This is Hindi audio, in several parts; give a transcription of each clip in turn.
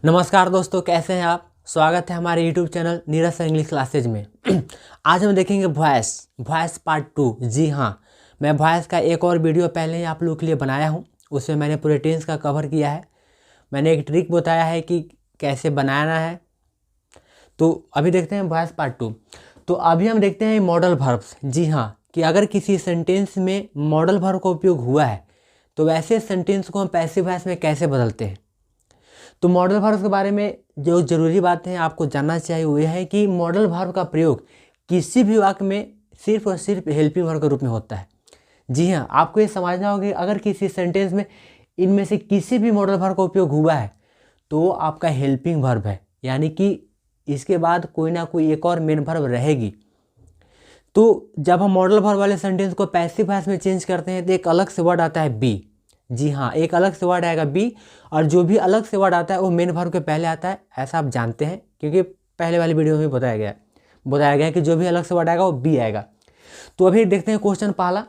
नमस्कार दोस्तों, कैसे हैं आप। स्वागत है हमारे YouTube channel Neeraj sir English classes में। आज हम देखेंगे वॉइस पार्ट 2। जी हाँ, मैं वॉइस का एक और वीडियो पहले ही आप लोगों के लिए बनाया हूँ। उसमें मैंने पूरे टेंस का कवर किया है। मैंने एक ट्रिक बताया है कि कैसे बनाना है। तो अभी देखते हैं वॉइस पार्ट 2। तो अभी हम देखते हैं मॉडल वर्ब्स। जी हाँ, कि अगर किसी सेंटेंस में मॉडल वर्ब का उपयोग हुआ है तो वैसे सेंटेंस को हम पैसिव वॉइस में कैसे बदलते हैं। तो मॉडल वर्ब के बारे में जो ज़रूरी बातें हैं आपको जानना चाहिए वो यह है कि मॉडल वर्ब का प्रयोग किसी भी वाक्य में सिर्फ और सिर्फ हेल्पिंग वर्ब के रूप में होता है। जी हाँ, आपको ये समझना होगा कि अगर किसी सेंटेंस में इनमें से किसी भी मॉडल वर्ब का उपयोग हुआ है तो आपका हेल्पिंग वर्ब है, यानी कि इसके बाद कोई ना कोई एक और मेन वर्ब रहेगी। तो जब हम मॉडल वर्ब वाले सेंटेंस को पैसिव वॉइस में चेंज करते हैं तो एक अलग से वर्ड आता है बी। जी हाँ, एक अलग से वर्ड आएगा बी, और जो भी अलग से वर्ड आता है वो मेन वर्ब के पहले आता है, ऐसा आप जानते हैं क्योंकि पहले वाली वीडियो में बताया गया है कि जो भी अलग से वर्ड आएगा वो बी आएगा। तो अभी देखते हैं क्वेश्चन पहला,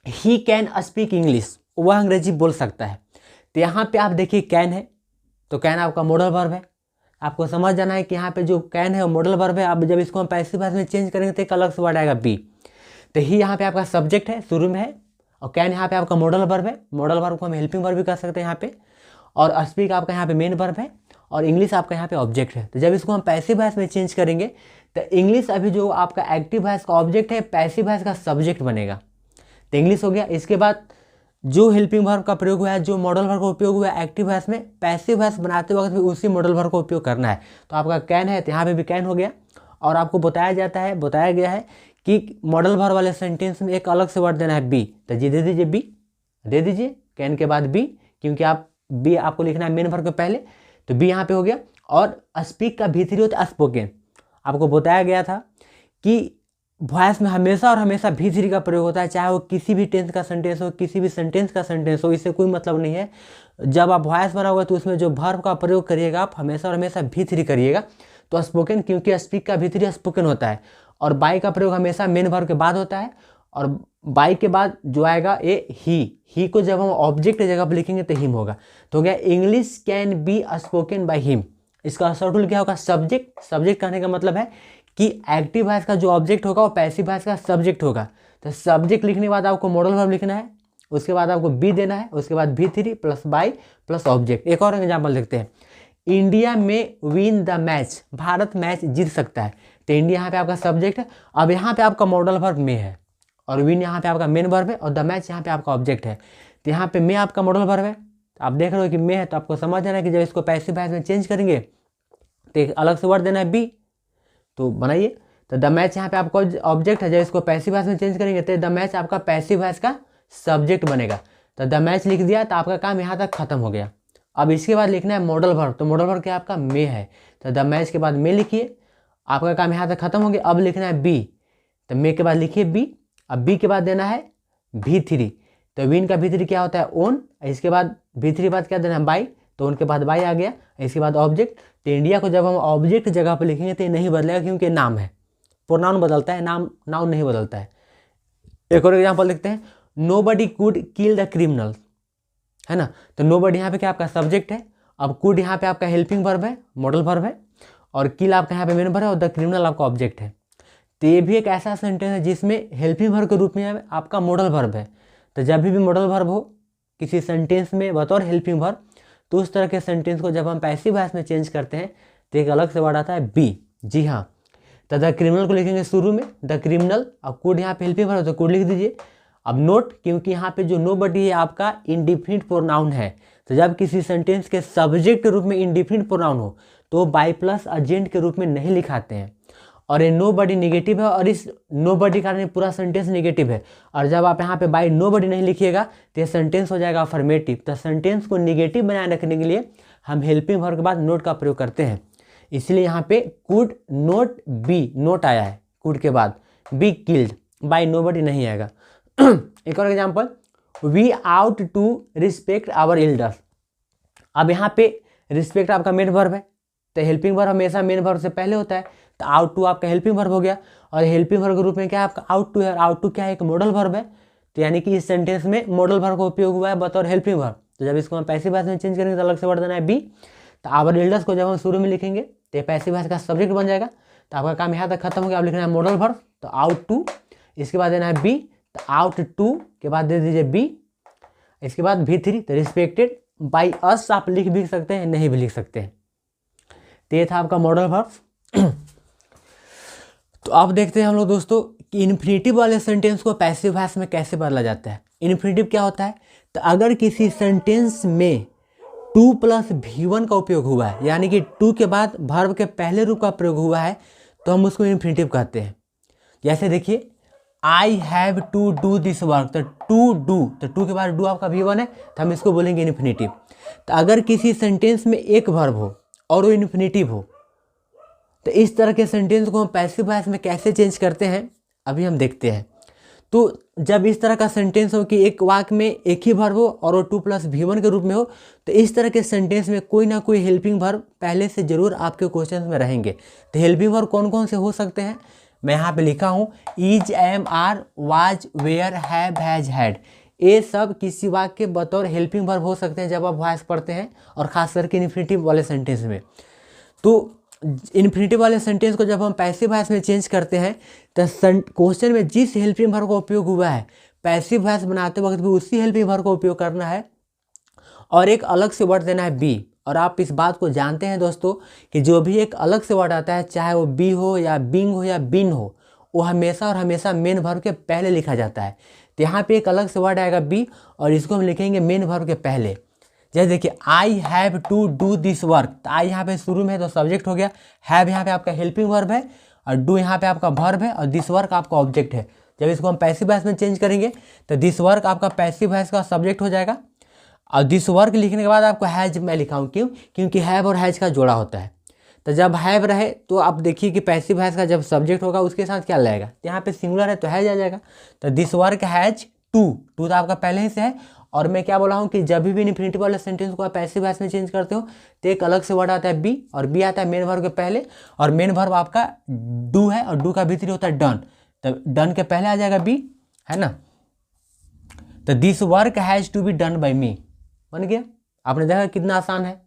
ही कैन स्पीक इंग्लिश, वह अंग्रेजी बोल सकता है। तो यहाँ पे आप देखिए कैन है, तो कैन आपका मॉडल वर्ब है। आपको समझ जाना है कि यहाँ पे जो कैन है वो मॉडल वर्ब है। अब जब इसको हम पैसिव वॉइस में चेंज करेंगे तो एक अलग से वर्ड आएगा बी। तो ही यहाँ पे आपका सब्जेक्ट है, शुरू में है, और कैन यहाँ पे आपका मॉडल वर्ब है। मॉडल वर्ब को हम हेल्पिंग वर्ब भी कर सकते हैं यहाँ पे, और स्पीक आपका यहाँ पे मेन वर्ब है, और इंग्लिश आपका यहाँ पे ऑब्जेक्ट है। तो जब इसको हम पैसिव वॉइस में चेंज करेंगे तो इंग्लिश अभी जो आपका एक्टिव वॉइस का ऑब्जेक्ट है, पैसिव वॉइस का सब्जेक्ट बनेगा। तो इंग्लिश हो गया। इसके बाद जो हेल्पिंग वर्ब का प्रयोग हुआ है, जो मॉडल वर्ब का उपयोग हुआ है एक्टिव वॉइस में, पैसिव वॉइस बनाते वक्त भी उसी मॉडल वर्ब का उपयोग करना है। तो आपका कैन है तो यहाँ पे भी कैन हो गया। और आपको बताया गया है कि मॉडल वर्ब वाले सेंटेंस में एक अलग से वर्ड देना है बी। तो जी दे दीजिए, बी दे दीजिए, कैन के बाद बी, क्योंकि आप बी आपको लिखना है मेन वर्ब के पहले। तो बी यहाँ पे हो गया। और स्पीक का भीतरी होता है स्पोकन। आपको बताया गया था कि वॉइस में हमेशा और हमेशा भी3 का प्रयोग होता है, चाहे वो किसी भी टेंस का सेंटेंस हो, किसी भी सेंटेंस का सेंटेंस हो, इससे कोई मतलब नहीं है। जब आप वॉइस बनाओगे तो उसमें जो वर्ब का प्रयोग करिएगा आप हमेशा और हमेशा भी3 करिएगा। तो स्पोकन, क्योंकि स्पीक का भी3 स्पोकन होता है, और बाई का प्रयोग हमेशा मेन वर्ब के बाद होता है, और बाई के बाद जो आएगा ये ही को जब हम ऑब्जेक्ट जगह पर लिखेंगे तो हिम होगा। तो हो गया English can be spoken by him. इसका शॉर्ट रूल क्या होगा, सब्जेक्ट कहने का मतलब है कि एक्टिव वॉइस का जो ऑब्जेक्ट होगा वो पैसिव वॉइस का सब्जेक्ट होगा। तो सब्जेक्ट लिखने के बाद आपको मॉडल वर्ब लिखना है, उसके बाद आपको बी देना है, उसके बाद भी3 प्लस बाई प्लस ऑब्जेक्ट। एक और एग्जाम्पल देखते हैं, इंडिया में win the match, Bharat match जीत सकता है। तो इंडिया यहाँ पे आपका सब्जेक्ट है। अब यहाँ पे आपका मॉडल वर्ब में है, और विन यहाँ पे आपका मेन वर्ब है, और द मैच यहाँ पे आपका ऑब्जेक्ट है। तो यहाँ पे में आपका मॉडल वर्ब है। आप देख रहे हो कि में है, तो आपको समझ जाना है कि जब इसको पैसिव वॉइस में चेंज करेंगे तो एक अलग से वर्ड देना है बी। तो बनाइए। तो द मैच यहाँ पे आपका ऑब्जेक्ट है, जब इसको पैसिव वॉइस में चेंज करेंगे तो द मैच आपका पैसिव वॉइस का सब्जेक्ट बनेगा। तो द मैच लिख दिया तो आपका काम यहाँ तक खत्म हो गया। अब इसके बाद लिखना है मॉडल वर्ब। तो मॉडल वर्ब क्या आपका में है, तो द मैच के बाद में लिखिए, आपका काम यहाँ तक खत्म हो गया। अब लिखना है बी, तो में के बाद लिखिए बी। अब बी के बाद देना है भी3। तो विन का भी3 क्या होता है, ओन। इसके बाद भी3 बाद क्या देना है, बाई। तो उनके बाद बाई आ गया। इसके बाद ऑब्जेक्ट। तो इंडिया को जब हम ऑब्जेक्ट जगह पर लिखेंगे तो ये नहीं बदलेगा, क्योंकि नाम है। प्रोनाउन बदलता है, नाउन नहीं बदलता है। एक और एग्जांपल देखते हैं, nobody could kill the criminal, है ना। तो नोबडी यहाँ पे क्या आपका सब्जेक्ट है। अब कुड यहाँ पे आपका हेल्पिंग वर्ब है, मॉडल वर्ब है, और किल आपका यहाँ पे मेन वर्ब है, और द क्रिमिनल आपका ऑब्जेक्ट है। तो ये भी एक ऐसा सेंटेंस है जिसमें हेल्पिंग वर्ब के रूप में आपका मॉडल वर्ब है। तो जब भी मॉडल वर्ब हो किसी सेंटेंस में बतौर हेल्पिंग वर्ब, तो उस तरह के सेंटेंस को जब हम पैसिव वॉइस में चेंज करते हैं तो एक अलग से वर्ड आता है बी। जी हाँ, तो द क्रिमिनल को लिखेंगे शुरू में, द क्रिमिनल। अब कुड यहाँ पे हेल्पिंग वर्ब है तो कुड लिख दीजिए। अब नोट, क्योंकि यहाँ पे जो नोबडी है आपका इंडिफिनिट प्रोनाउन है। तो जब किसी सेंटेंस के सब्जेक्ट के रूप में इंडिफिनिट प्रोनाउन हो तो बाई प्लस एजेंट के रूप में नहीं लिखाते हैं। और ये नोबडी नेगेटिव है, और इस नोबडी का पूरा सेंटेंस नेगेटिव है। और जब आप यहाँ पे बाई नोबडी नहीं लिखिएगा तो ये सेंटेंस हो जाएगा अफर्मेटिव। तो सेंटेंस को नेगेटिव बनाए रखने के लिए हम हेल्पिंग वर्ब के बाद नोट का प्रयोग करते हैं। इसलिए यहाँ पे कुड नोट बी, नोट आया है कुड के बाद, बी किल्ड, बाई नोबडी नहीं आएगा। एक और example, we ought to respect our elders. अब यहाँ पे रिस्पेक्ट आपका मेन वर्ब है, तो हेल्पिंग वर्ब हमेशा मेन वर्ब से पहले होता है। तो आउट टू आपका हेल्पिंग वर्ब हो गया, और हेल्पिंग वर्ब के रूप में क्या है आपका आउट टू है, और आउट टू क्या है, एक मॉडल वर्ब है। तो यानी कि इस सेंटेंस में मॉडल वर्ब का उपयोग हुआ है बतौर हेल्पिंग वर्ब। तो जब इसको हम पैसिव वॉइस में चेंज करेंगे तो अलग से वर्ड देना है बी। तो आवर एल्डर्स को जब हम शुरू में लिखेंगे तो पैसिव वॉइस का सब्जेक्ट बन जाएगा। तो आपका काम यहाँ तक खत्म हो गया। अब लिखना है मॉडल वर्ब, तो आउट टू, इसके बाद देना है बी, तो आउट टू के बाद दे दीजिए बी, इसके बाद V3, तो रिस्पेक्टेड बाई अस आप लिख भी सकते हैं, नहीं भी लिख सकते हैं। तो ये था आपका मॉडल वर्ब। तो अब देखते हैं हम लोग दोस्तों कि इन्फिनेटिव वाले सेंटेंस को पैसिव वॉइस में कैसे बदला जाता है। इन्फिनेटिव क्या होता है, तो अगर किसी सेंटेंस में 2 + V1 का उपयोग हुआ है, यानी कि 2 के बाद वर्ब के पहले रूप का प्रयोग हुआ है, तो हम उसको इन्फिनेटिव कहते हैं। जैसे देखिए I have to do this work, तो टू डू, तो टू के बाद डू आपका V1 है, तो हम इसको बोलेंगे इन्फिनेटिव। तो अगर किसी सेंटेंस में एक वर्ब हो और वो इन्फिनेटिव हो, तो इस तरह के सेंटेंस को हम पैसिव वॉइस में कैसे चेंज करते हैं अभी हम देखते हैं। तो जब इस तरह का सेंटेंस हो कि एक वाक्य में एक ही वर्ब हो और वो 2 + V1 के रूप में हो, तो इस तरह के सेंटेंस में कोई ना कोई हेल्पिंग वर्ब पहले से जरूर आपके क्वेश्चन में रहेंगे। तो हेल्पिंग वर्ब कौन कौन से हो सकते हैं, मैं यहाँ पे लिखा हूँ is, am, are, was, were, have, has, had. ये सब किसी वाक्य के बतौर हेल्पिंग वर्ब हो सकते हैं जब आप वॉइस पढ़ते हैं, और खास करके इन्फिनेटिव वाले सेंटेंस में। तो इन्फिनेटिव वाले सेंटेंस को जब हम पैसिव वॉइस में चेंज करते हैं, तो क्वेश्चन में जिस हेल्पिंग वर्ब का उपयोग हुआ है पैसिव वॉइस बनाते वक्त भी उसी हेल्पिंग वर्ब का उपयोग करना है, और एक अलग से वर्ड देना है बी। और आप इस बात को जानते हैं दोस्तों कि जो भी एक अलग से वर्ड आता है, चाहे वो बी हो या बिंग हो या बिन हो, वो हमेशा और हमेशा मेन वर्ब के पहले लिखा जाता है। तो यहाँ पे एक अलग से वर्ड आएगा बी, और इसको हम लिखेंगे मेन वर्ब के पहले। जैसे देखिए I have to do this work, तो आई यहाँ पे शुरू में है तो सब्जेक्ट हो गया, हैव यहाँ पे आपका हेल्पिंग वर्ब है, और डू यहाँ पे आपका वर्ब है, और दिस वर्क आपका ऑब्जेक्ट है। जब इसको हम पैसिव वॉइस में चेंज करेंगे तो दिस वर्क आपका पैसिव वॉइस का सब्जेक्ट हो जाएगा, और दिस वर्क लिखने के बाद आपको हैज मैं लिखा हूँ, क्यों, क्योंकि हैव और हैज का जोड़ा होता है। तो जब हैव रहे तो आप देखिए कि पैसिव वॉइस का जब सब्जेक्ट होगा उसके साथ क्या लगेगा, यहाँ पे सिंगुलर है तो हैज आ जाएगा। तो this work has to, to तो आपका पहले ही से है, और मैं क्या बोला हूँ कि जब भी इन्फिनेटिव वाले सेंटेंस को आप पैसिव वॉइस में चेंज करते हो तो एक अलग से वर्ड आता है बी, और बी आता है मेन वर्ब के पहले, और मेन वर्ब आपका डू है, और डू का भीतरी होता है डन, तो डन के पहले आ जाएगा बी, है ना। तो this work has to be done by me बन गया। आपने देखा कितना आसान है।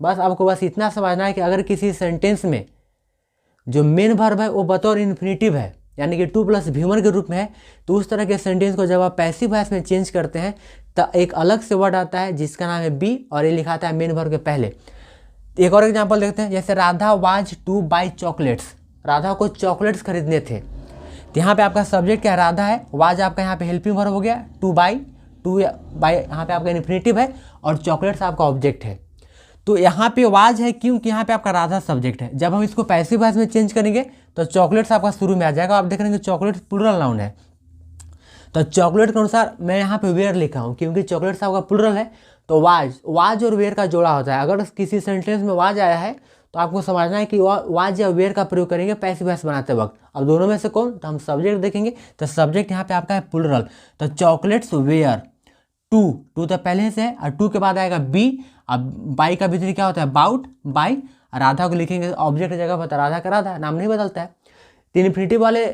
बस आपको बस इतना समझना है कि अगर किसी सेंटेंस में जो मेन वर्ब है वो बतौर इन्फिनेटिव है, यानी कि 2 + V1 के रूप में है, तो उस तरह के सेंटेंस को जब आप पैसिव वॉइस में चेंज करते हैं तो एक अलग से वर्ड आता है जिसका नाम है बी, और ये लिखा आता है मेन वर्ब के पहले। एक और एग्जांपल देखते हैं, जैसे Radha was to buy chocolates, Radha को चॉकलेट्स खरीदने थे। तो यहाँ पे आपका सब्जेक्ट क्या है, राधा है, वाज आपका यहाँ पे हेल्पिंग वर्ब हो गया, टू बाय, टू बाय यहाँ पे आपका इन्फिनेटिव है, और चॉकलेट्स आपका ऑब्जेक्ट है। तो यहाँ पे वाज है क्योंकि यहाँ पे आपका राधा सब्जेक्ट है। जब हम इसको पैसिव वॉइस में चेंज करेंगे तो चॉकलेट्स आपका शुरू में आ जाएगा। आप देख रहे हैं कि चॉकलेट प्लुरल नाउन है, तो चॉकलेट के अनुसार मैं यहाँ पे वेयर लिखा हूँ क्योंकि चॉकलेट्स आपका प्लुरल है। तो वाज, वाज और वेयर का जोड़ा होता है। अगर किसी सेंटेंस में वाज आया है तो आपको समझना है कि वाज या वेयर का प्रयोग करेंगे पैसिव वॉइस बनाते वक्त। अब दोनों में से कौन, तो हम सब्जेक्ट देखेंगे, तो सब्जेक्ट यहाँ पे आपका है प्लुरल, तो चॉकलेट्स वेयर टू, टू तो पहले से है, और टू के बाद आएगा बी। अब बाई का भीतरी क्या होता है, बाउट बाई, राधा को लिखेंगे ऑब्जेक्ट जगह पर, राधा का राधा, नाम नहीं बदलता है। तो इन्फिनेटिव वाले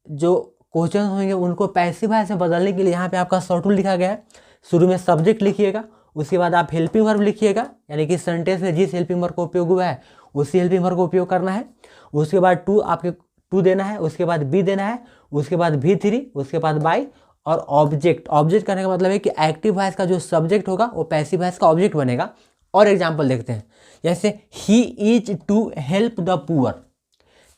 जो क्वेश्चन होंगे उनको पैसिव वॉइस में बदलने के लिए यहाँ पे आपका शॉर्ट रूल लिखा गया है। शुरू में सब्जेक्ट लिखिएगा, उसके बाद आप हेल्पिंग वर्ब लिखिएगा, यानी कि सेंटेंस में जिस हेल्पिंग वर्ब का उपयोग हुआ है उसी हेल्पिंग वर्ब का उपयोग करना है। उसके बाद टू आपके टू देना है, उसके बाद बी देना है, उसके बाद V3, उसके बाद बाई, और ऑब्जेक्ट। ऑब्जेक्ट करने का मतलब है कि एक्टिव वॉइस का जो सब्जेक्ट होगा वो पैसिव वॉइस का ऑब्जेक्ट बनेगा। और एग्जांपल देखते हैं, जैसे he is to help the poor,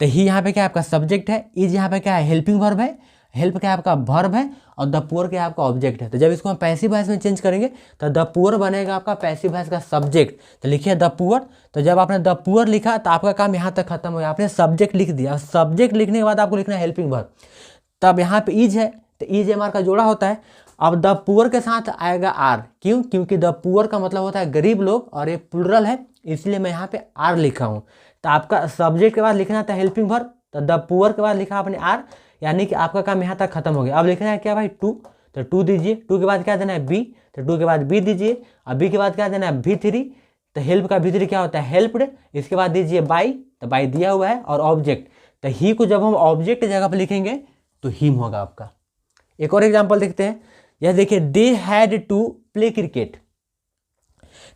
तो ही यहाँ पे क्या आपका सब्जेक्ट है, इज यहाँ पे क्या है हेल्पिंग वर्ब है, हेल्प क्या आपका वर्ब है, और द पुअर क्या आपका ऑब्जेक्ट है। तो जब इसको हम पैसिव वॉइस में चेंज करेंगे तो द पुअर बनेगा आपका पैसिव वॉइस का सब्जेक्ट। तो लिखिए द पुअर। तो जब आपने द पुअर लिखा तो आपका काम यहाँ तक खत्म हो गया, आपने सब्जेक्ट लिख दिया। सब्जेक्ट लिखने के बाद आपको लिखना है हेल्पिंग वर्ब। तब यहाँ पे इज है तो इज एम आर का जोड़ा होता है। अब द पुअर के साथ आएगा आर, क्यों, क्योंकि द पुअर का मतलब होता है गरीब लोग, और ये प्लुरल है इसलिए मैं यहाँ पे आर लिखा हूँ। तो आपका सब्जेक्ट के बाद लिखना था हेल्पिंग वर्ब, तो द पुअर के बाद लिखा आपने आर, यानी कि आपका काम यहाँ तक खत्म हो गया। अब लिखना है क्या भाई, टू, तो टू दीजिए। टू के बाद क्या देना है बी, तो टू के बाद बी दीजिए। अब बी के बाद क्या देना है V3, तो हेल्प का V3 क्या होता है हेल्प्ड। इसके बाद दीजिए बाई, तो बाई दिया हुआ है, और ऑब्जेक्ट। तो ही को जब हम ऑब्जेक्ट की जगह पर लिखेंगे तो हिम होगा आपका। एक और एग्जाम्पल देखते हैं, यह देखिए they had to play cricket.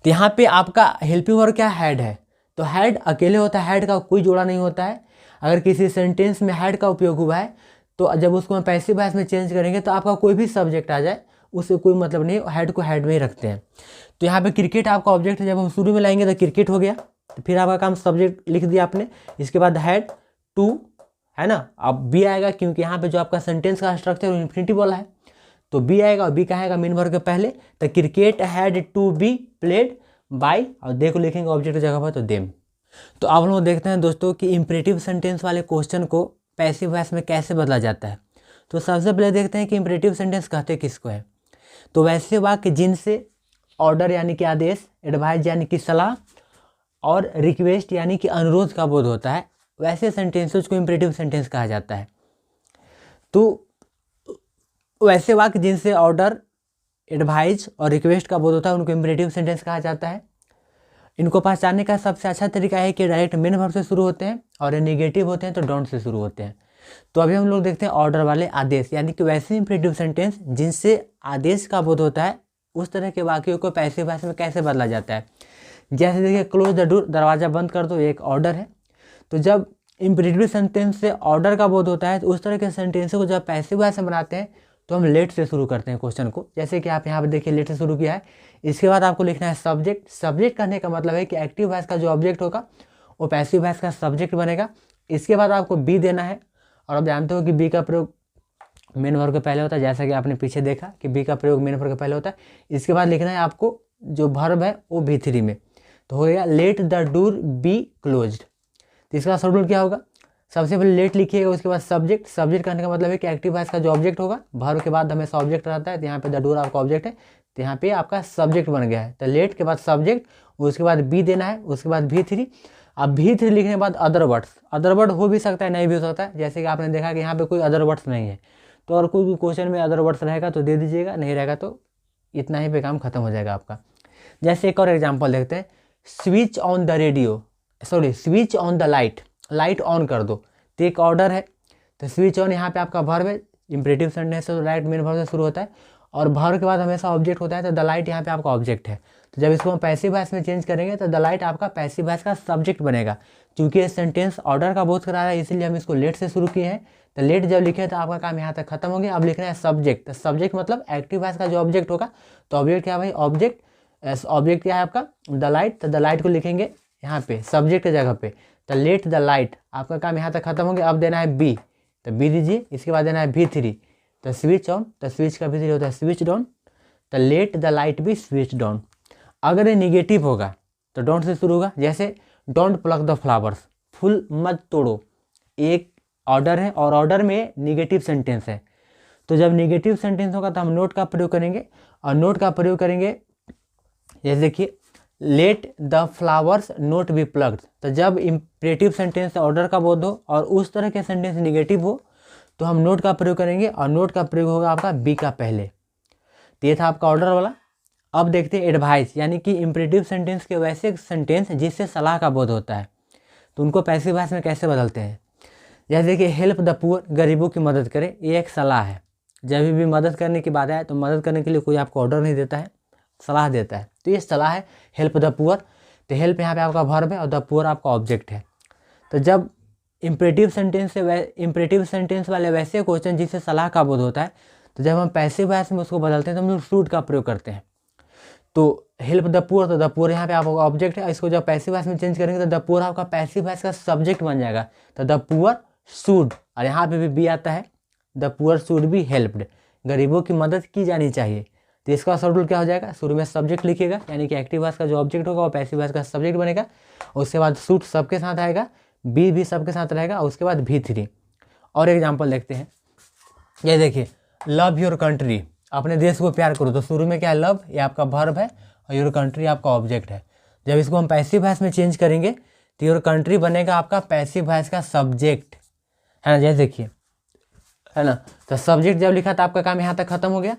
तो यहाँ पे आपका हेल्पिंग वर्ब क्या हैड है, तो हैड अकेले होता है, हैड का कोई जोड़ा नहीं होता है। अगर किसी सेंटेंस में हैड का उपयोग हुआ है तो जब उसको हम पैसिव वॉइस में चेंज करेंगे तो आपका कोई भी सब्जेक्ट आ जाए उससे कोई मतलब नहीं, हैड को हैड में ही रखते हैं। तो यहाँ पे क्रिकेट आपका ऑब्जेक्ट है, जब हम शुरू में लाएंगे तो क्रिकेट हो गया, तो फिर आपका काम सब्जेक्ट लिख दिया आपने, इसके बाद हैड टू है ना, अब बी आएगा क्योंकि यहाँ पे जो आपका सेंटेंस का स्ट्रक्चर इन्फिनिटी वाला है, तो बी आएगा और बी का आएगा मेन वर्ब के पहले, तो cricket had to be played by, और देखो लिखेंगे ऑब्जेक्ट की जगह पर तो देम। तो अब हम लोग देखते हैं दोस्तों कि इंपरेटिव सेंटेंस वाले क्वेश्चन को पैसिव वॉइस में कैसे बदला जाता है। तो सबसे पहले देखते हैं कि इंपरेटिव सेंटेंस कहते किसको है। तो वैसे वाक्य जिनसे ऑर्डर यानी कि आदेश, एडवाइस यानी कि सलाह और रिक्वेस्ट यानी कि अनुरोध का बोध होता है, वैसे सेंटेंसेस को इंपरेटिव सेंटेंस कहा जाता है। तो वैसे वाक्य जिनसे ऑर्डर, एडवाइस और रिक्वेस्ट का बोध होता है उनको इंपरेटिव सेंटेंस कहा जाता है। इनको पहचानने का सबसे अच्छा तरीका है कि डायरेक्ट मेन वर्ब से शुरू होते हैं और नेगेटिव होते हैं तो डोंट से शुरू होते हैं। तो अभी हम लोग देखते हैं ऑर्डर वाले आदेश, यानी कि वैसे इंपरेटिव सेंटेंस जिनसे आदेश का बोध होता है उस तरह के वाक्यों को पैसिव वॉइस में कैसे बदला जाता है। जैसे देखिए क्लोज द डोर, दरवाज़ा बंद कर दो, एक ऑर्डर है। तो जब इंपरेटिव सेंटेंस से ऑर्डर का बोध होता है तो उस तरह के सेंटेंस को जब पैसिव वॉइस में बनाते हैं तो हम लेट से शुरू करते हैं क्वेश्चन को। जैसे कि आप यहाँ पे देखिए लेट से शुरू किया है, इसके बाद आपको लिखना है सब्जेक्ट। सब्जेक्ट कहने का मतलब है कि एक्टिव वॉइस का जो ऑब्जेक्ट होगा वो पैसिव वॉइस का सब्जेक्ट बनेगा। इसके बाद आपको बी देना है, और आप जानते हो कि बी का प्रयोग मेन वर्ब के पहले होता है, जैसा कि आपने पीछे देखा कि बी का प्रयोग मेन वर्ब के पहले होता है। इसके बाद लिखना है आपको जो वर्ब है वो V3 में, तो हो गया let the door be closed. तो इसका शेड्यूल क्या होगा, सबसे पहले लेट लिखिएगा, उसके बाद सब्जेक्ट। सब्जेक्ट कहने का मतलब है कि एक्टिव वॉइस का जो ऑब्जेक्ट होगा, वर्ब के बाद हमेशा ऑब्जेक्ट रहता है, तो यहाँ पे द डोर आपका ऑब्जेक्ट है, तो यहाँ पे आपका सब्जेक्ट बन गया है। तो लेट के बाद सब्जेक्ट, उसके बाद बी देना है, उसके बाद V3। अब V3 लिखने के बाद अदर वर्ड्स, अदर वर्ड हो भी सकता है नहीं भी हो सकता है, जैसे कि आपने देखा कि यहाँ पे कोई अदर वर्ड्स नहीं है, तो और कोई भी क्वेश्चन में अदर वर्ड्स रहेगा तो दे दीजिएगा, नहीं रहेगा तो इतना ही पे काम खत्म हो जाएगा आपका। जैसे एक और एग्जाम्पल देखते हैं, switch on the radio, sorry switch on the light, light on कर दो, तो एक ऑर्डर है। तो स्विच ऑन यहाँ पे आपका वर्ब है, इंपरेटिव सेंटेंस से राइट मेन वर्ब से शुरू होता है और वर्ब के बाद हमेशा ऑब्जेक्ट होता है, तो द लाइट यहाँ पे आपका ऑब्जेक्ट है। तो जब इसको हम पैसिव वॉइस में चेंज करेंगे तो द लाइट आपका पैसिव वॉइस का सब्जेक्ट बनेगा। क्योंकि ये सेंटेंस ऑर्डर का बोध करा रहा है इसलिए हम इसको लेट से शुरू किए हैं। तो लेट जब लिखे तो आपका काम यहाँ तक खत्म हो गया। अब लिखना है सब्जेक्ट, तो सब्जेक्ट मतलब एक्टिव वॉइस का जो ऑब्जेक्ट होगा, तो ऑब्जेक्ट क्या भाई, ऑब्जेक्ट, ऑब्जेक्ट क्या है आपका द लाइट, तो द लाइट को लिखेंगे यहाँ पे सब्जेक्ट की जगह पे, तो लेट द लाइट, आपका काम यहाँ तक खत्म हो गया। अब देना है बी, तो बी दीजिए, इसके बाद देना है V3, तो स्विच ऑन, तो स्विच का V3 होता है स्विच डाउन, तो let the light be switch down. अगर ये निगेटिव होगा तो डोंट से शुरू होगा, जैसे डोंट प्लक द फ्लावर्स, फूल मत तोड़ो, एक ऑर्डर है और ऑर्डर में निगेटिव सेंटेंस है। तो जब निगेटिव सेंटेंस होगा तो हम नोट का प्रयोग करेंगे, और नोट का प्रयोग करेंगे जैसे देखिए let the flowers not be plugged. तो जब इंपरेटिव सेंटेंस ऑर्डर का बोध हो और उस तरह के सेंटेंस निगेटिव हो तो हम नोट का प्रयोग करेंगे, और नोट का प्रयोग होगा आपका बी का पहले। तो ये था आपका ऑर्डर वाला। अब देखते हैं एडवाइस, यानी कि इंपरेटिव सेंटेंस के वैसे सेंटेंस जिससे सलाह का बोध होता है, तो उनको पैसिव वॉइस में कैसे बदलते हैं। जैसे देखिए हेल्प द पुअर, गरीबों की मदद करें, ये एक सलाह है। जब भी मदद करने की बात आए तो मदद करने के लिए कोई आपको ऑर्डर नहीं देता है, सलाह देता है, तो ये सलाह है हेल्प द पुअर। तो हेल्प यहाँ पे आपका वर्ब है और द पुअर आपका ऑब्जेक्ट है। तो जब इंपरेटिव सेंटेंस वाले वैसे क्वेश्चन जिससे सलाह का बोध होता है, तो जब हम पैसिव वॉइस में उसको बदलते हैं तो हम लोग शुड का प्रयोग करते हैं। तो हेल्प द पुअर, तो द पुअर यहाँ पे आपका ऑब्जेक्ट है, इसको जब पैसिव वॉइस में चेंज करेंगे तो द पुअर आपका पैसिव वॉइस का सब्जेक्ट बन जाएगा, तो द पुअर शुड, और यहाँ पे भी बी आता है, the poor should be helped, गरीबों की मदद की जानी चाहिए। तो इसका शेड्यूल क्या हो जाएगा, शुरू में सब्जेक्ट लिखिएगा, यानी कि एक्टिव वॉइस का जो ऑब्जेक्ट होगा वो पैसिव वॉइस का सब्जेक्ट बनेगा, उसके बाद शुड सबके साथ आएगा, बी भी सबके साथ रहेगा, उसके बाद V3। और एग्जाम्पल देखते हैं, ये देखिए लव योर कंट्री, अपने देश को प्यार करो, तो शुरू में क्या है लव, ये आपका वर्ब है और योर कंट्री आपका ऑब्जेक्ट है। जब इसको हम पैसिव वॉइस में चेंज करेंगे तो योर कंट्री बनेगा आपका पैसिव वॉइस का सब्जेक्ट, है ना। जैसे देखिए है ना, तो सब्जेक्ट जब लिखा तो आपका काम यहाँ तक खत्म हो गया,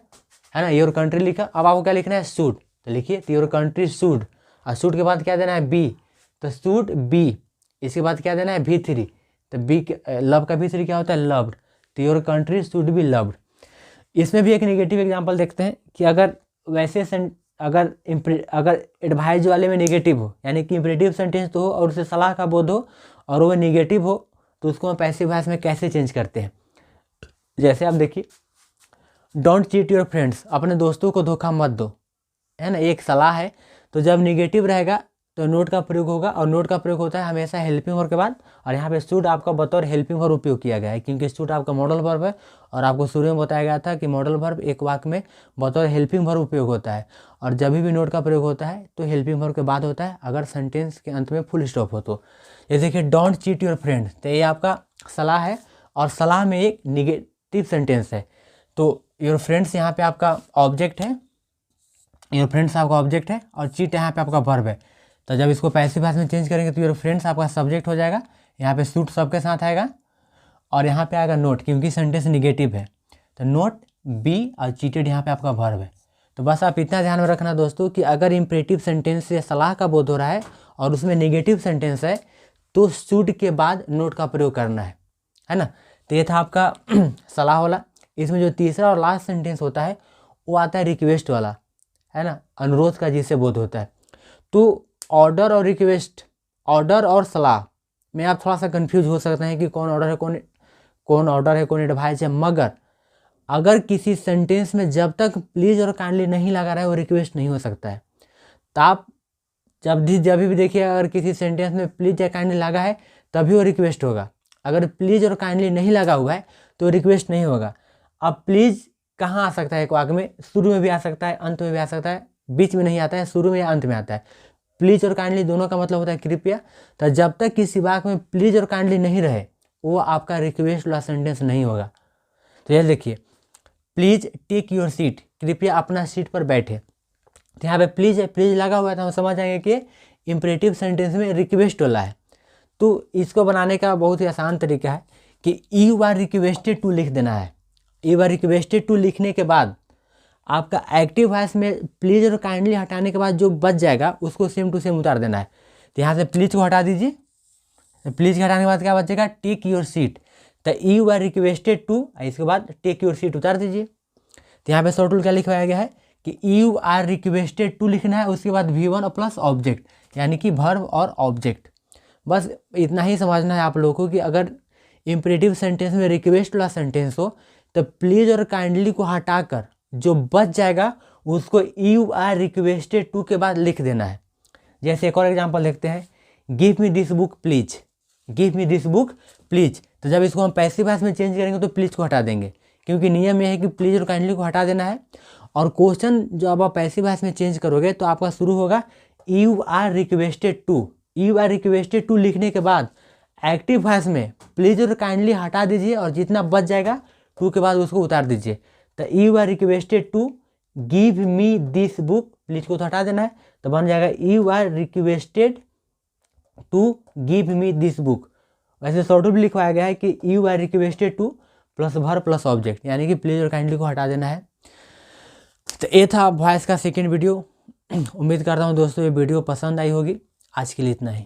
है ना। योर कंट्री लिखा, अब आपको क्या लिखना है शूड, तो लिखिए योर कंट्री शूड, और शूड के बाद क्या देना है बी, तो शूड बी, इसके बाद क्या देना है V3, तो बी लव का V3 क्या होता है लव्ड, तो your country should be loved. इसमें भी एक नेगेटिव एग्जांपल देखते हैं कि अगर अगर एडवाइज वाले में नेगेटिव हो, यानी कि इम्परेटिव सेंटेंस तो हो और उसे सलाह का बोध हो और वो नेगेटिव हो, तो उसको हम पैसिव वॉइस में कैसे चेंज करते हैं। जैसे आप देखिए, डोंट चीट योर फ्रेंड्स, अपने दोस्तों को धोखा मत दो, है ना, एक सलाह है। तो जब नेगेटिव रहेगा तो नोट का प्रयोग होगा, और नोट का प्रयोग होता है हमेशा हेल्पिंग वर्ब के बाद, और यहाँ पे शुड आपका बतौर हेल्पिंग वर्ब उपयोग किया गया है, क्योंकि शुड आपका मॉडल वर्ब है, और आपको शुरू में बताया गया था कि मॉडल वर्ब एक वाक्य में बतौर हेल्पिंग वर्ब उपयोग होता है, और जब भी नोट का प्रयोग होता है तो हेल्पिंग वर्ब के बाद होता है, अगर सेंटेंस के अंत में फुल स्टॉप हो तो। ये देखिए, डोंट चीट योर फ्रेंड, तो ये आपका सलाह है, और सलाह में एक निगेटिव सेंटेंस है, तो योर फ्रेंड्स यहाँ पे आपका ऑब्जेक्ट है, योर फ्रेंड्स आपका ऑब्जेक्ट है, और चीट यहाँ पे आपका वर्ब है। तो जब इसको पैसिव वॉइस में चेंज करेंगे तो योर फ्रेंड्स आपका सब्जेक्ट हो जाएगा, यहाँ पे शूट सबके साथ आएगा, और यहाँ पे आएगा नोट, क्योंकि सेंटेंस निगेटिव है, तो नोट बी, और चीटेड यहाँ पे आपका वर्ब है। तो बस आप इतना ध्यान में रखना दोस्तों कि अगर इम्परेटिव सेंटेंस से सलाह का बोध हो रहा है और उसमें नेगेटिव सेंटेंस है तो शुड के बाद नोट का प्रयोग करना है ना। तो ये था आपका सलाह वाला। इसमें जो तीसरा और लास्ट सेंटेंस होता है वो आता है रिक्वेस्ट वाला, है ना, अनुरोध का जिससे बोध होता है। तो ऑर्डर और रिक्वेस्ट, ऑर्डर और सलाह में आप थोड़ा सा कंफ्यूज हो सकते हैं कि कौन ऑर्डर है कौन एडवाइस है, मगर अगर किसी सेंटेंस में जब तक प्लीज़ और काइंडली नहीं लगा रहा है वो रिक्वेस्ट नहीं हो सकता है। तो आप जब भी देखिए, अगर किसी सेंटेंस में प्लीज़ या काइंडली लगा है तभी वो रिक्वेस्ट होगा, अगर प्लीज़ और काइंडली नहीं लगा हुआ है तो रिक्वेस्ट नहीं होगा। अब प्लीज़ कहाँ आ सकता है एक वाक्य में, शुरू में भी आ सकता है, अंत में भी आ सकता है, बीच में नहीं आता है, शुरू में या अंत में आता है। प्लीज़ और काइंडली दोनों का मतलब होता है कृपया। तो जब तक किसी वाक्य में प्लीज़ और काइंडली नहीं रहे वो आपका रिक्वेस्ट वाला सेंटेंस नहीं होगा। तो ये देखिए, प्लीज़ टेक योर सीट, कृपया अपना सीट पर बैठे, तो यहाँ पे प्लीज़ है, प्लीज़ लगा हुआ है, तो हम समझ जाएंगे कि इम्परेटिव सेंटेंस में रिक्वेस्ट वाला है। तो इसको बनाने का बहुत ही आसान तरीका है कि यू आर रिक्वेस्टेड टू लिख देना है। यू आर रिक्वेस्टेड टू लिखने के बाद आपका एक्टिव वॉइस में प्लीज़ और काइंडली हटाने के बाद जो बच जाएगा उसको सेम टू सेम उतार देना है। तो यहाँ से प्लीज़ को हटा दीजिए, प्लीज़ के हटाने के बाद क्या बचेगा, टेक योर सीट। तो यू आर रिक्वेस्टेड टू, इसके बाद टेक योर सीट उतार दीजिए। तो यहाँ पे शॉर्ट रूल क्या लिखवाया गया है कि यू आर रिक्वेस्टेड टू लिखना है, उसके बाद V1 प्लस ऑब्जेक्ट, यानी कि वर्ब और ऑब्जेक्ट। बस इतना ही समझना है आप लोगों को कि अगर इम्परेटिव सेंटेंस में रिक्वेस्ट वाला सेंटेंस हो तो प्लीज़ और काइंडली को हटाकर जो बच जाएगा उसको यू आर रिक्वेस्टेड टू के बाद लिख देना है। जैसे एक और एग्जांपल देखते हैं, give me this book please, give me this book please. तो जब इसको हम पैसिव वॉइस में चेंज करेंगे तो प्लीज को हटा देंगे, क्योंकि नियम यह है कि प्लीज और काइंडली को हटा देना है। और क्वेश्चन जब आप पैसिव वॉइस में चेंज करोगे तो आपका शुरू होगा you are requested to, you are requested to लिखने के बाद एक्टिव वॉइस में प्लीज और काइंडली हटा दीजिए और जितना बच जाएगा टू के बाद उसको उतार दीजिए। तो you are requested to give me this book, please को तो हटा देना है, तो बन जाएगा you are requested to give me this book. वैसे शॉर्ट रूल लिखवाया गया है कि you are requested to plus verb plus object, यानी कि प्लीज और काइंडली को हटा देना है। तो ये था वॉइस का सेकेंड वीडियो। उम्मीद करता हूँ दोस्तों ये वीडियो पसंद आई होगी। आज के लिए इतना ही।